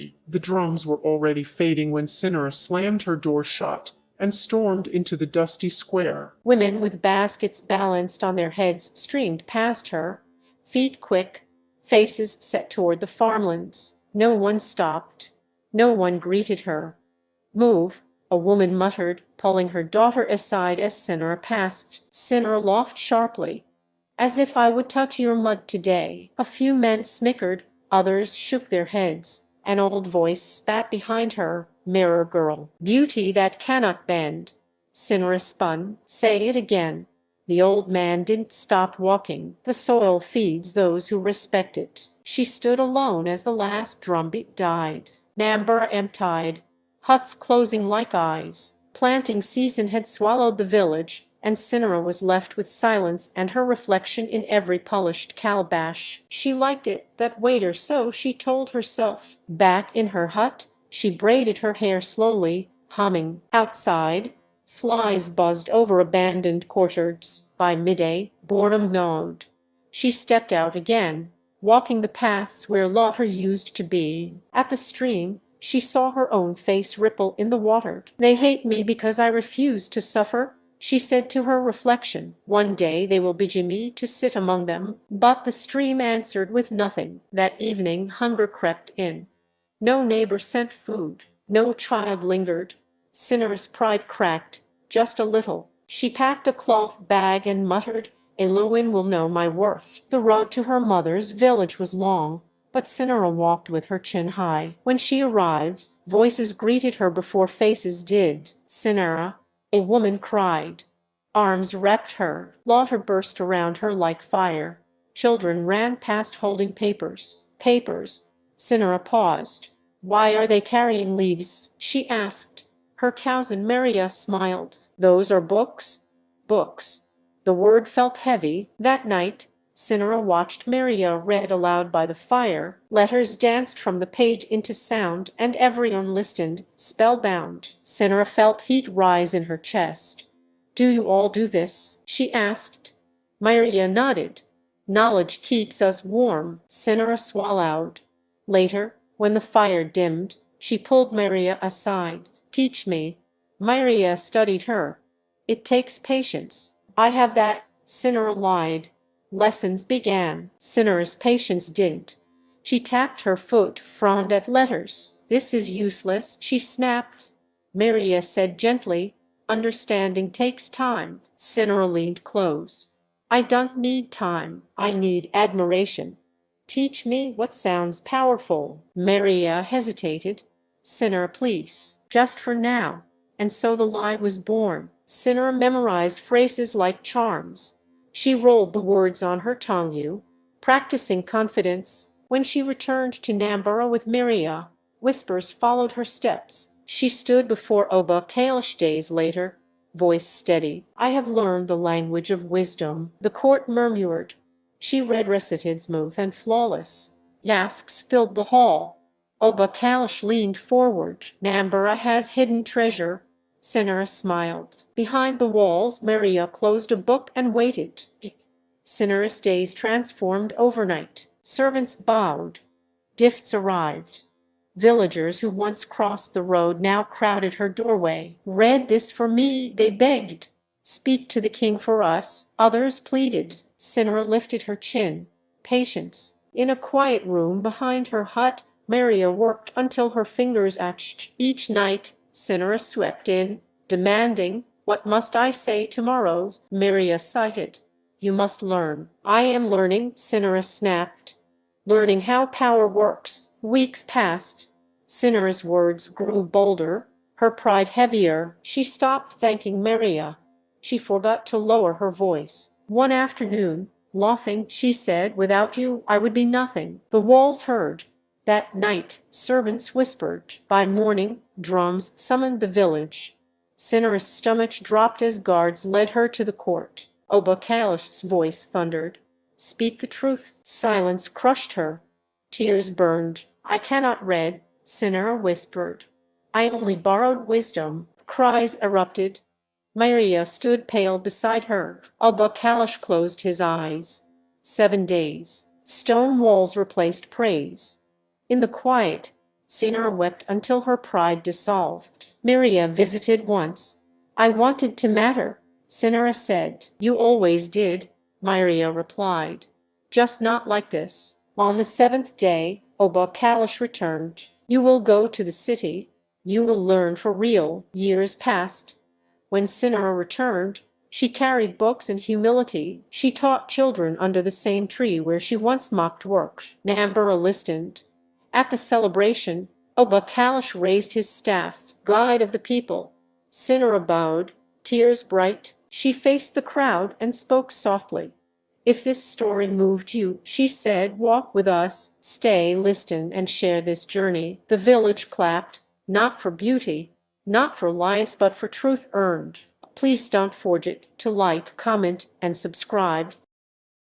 energy. The drums were already fading when Zinara slammed her door shut and stormed into the dusty square. Women with baskets balanced on their heads streamed past her, feet quick, faces set toward the farmlands. No one stopped. No one greeted her. "Move," a woman muttered, pulling her daughter aside as Zinara passed. Zinara laughed sharply. "As if I would touch your mud today." A few men snickered, others shook their heads. An old voice spat behind her, "Mirror girl, beauty that cannot bend." Zinara spun. "Say it again." The old man didn't stop walking. "The soil feeds those who respect it." She stood alone as the last drumbeat died. Nambara emptied, huts closing like eyes. Planting season had swallowed the village, and Zinara was left with silence and her reflection in every polished calabash. She liked it, that waiter, so she told herself. Back in her hut, she braided her hair slowly, humming. Outside, flies buzzed over abandoned courtyards. By midday, boredom gnawed. She stepped out again, walking the paths where laughter used to be. At the stream, she saw her own face ripple in the water. "They hate me because I refuse to suffer," she said to her reflection. "One day they will bid me to sit among them." But the stream answered with nothing. That evening hunger crept in. No neighbor sent food. No child lingered. Zinara's pride cracked, just a little. She packed a cloth bag and muttered, "Elohim will know my worth." The road to her mother's village was long, but Zinara walked with her chin high. When she arrived, voices greeted her before faces did. "Zinara," a woman cried. Arms wrapped her. Laughter burst around her like fire. Children ran past holding papers. Papers. Zinara paused. "Why are they carrying leaves?" she asked. Her cousin Maria smiled. "Those are books." Books. The word felt heavy. That night, Zinara watched Maria read aloud by the fire. Letters danced from the page into sound, and everyone listened, spellbound. Zinara felt heat rise in her chest. "Do you all do this?" she asked. Maria nodded. "Knowledge keeps us warm." Zinara swallowed. Later, when the fire dimmed, she pulled Maria aside. "Teach me." Maria studied her. "It takes patience." "I have that," Zinara lied. Lessons began. Zinara's patience didn't. She tapped her foot, frowned at letters. "This is useless," she snapped. Maria said gently, "Understanding takes time." Zinara leaned close. "I don't need time. I need admiration. Teach me what sounds powerful." Maria hesitated. "Zinara, please, just for now." And so the lie was born. Zinara memorized phrases like charms. She rolled the words on her tongue, practicing confidence. When she returned to Nambara with Maria, whispers followed her steps. She stood before Oba Kailash days later, voice steady. "I have learned the language of wisdom." The court murmured. She read, recited smooth and flawless. Yasks filled the hall. Oba Kailash leaned forward. "Nambara has hidden treasure." Zinara smiled. Behind the walls, Maria closed a book and waited. Zinara's days transformed overnight. Servants bowed. Gifts arrived. Villagers who once crossed the road now crowded her doorway. "Read this for me," they begged. "Speak to the king for us," others pleaded. Zinara lifted her chin. Patience. In a quiet room behind her hut, Maria worked until her fingers ached. Each night, Zinara swept in, demanding, "What must I say tomorrow?" Maria sighed. "You must learn." "I am learning," Zinara snapped. "Learning how power works." Weeks passed. Zinara's words grew bolder, her pride heavier. She stopped thanking Maria. She forgot to lower her voice. One afternoon, laughing, she said, "Without you, I would be nothing." The walls heard. That night, servants whispered. By morning, drums summoned the village. Zinara's stomach dropped as guards led her to the court. Oba Kailash's voice thundered. "Speak the truth." Silence crushed her. Tears burned. "I cannot read," Zinara whispered. "I only borrowed wisdom." Cries erupted. Maria stood pale beside her. Oba Kailash closed his eyes. 7 days. Stone walls replaced praise. In the quiet, Zinara wept until her pride dissolved. Miria visited once. I wanted to matter, Zinara said. You always did, Miria replied. Just not like this. On the seventh day, Oba Kalash returned. You will go to the city. You will learn for real. Years passed. When Zinara returned, she carried books and humility. She taught children under the same tree where she once mocked work. Nambara listened. At the celebration, Oba Kalash raised his staff, guide of the people. Zinara bowed, tears bright. She faced the crowd and spoke softly. If this story moved you, she said, walk with us, stay, listen, and share this journey. The village clapped, not for beauty, not for lies, but for truth earned. Please don't forget to like, comment, and subscribe.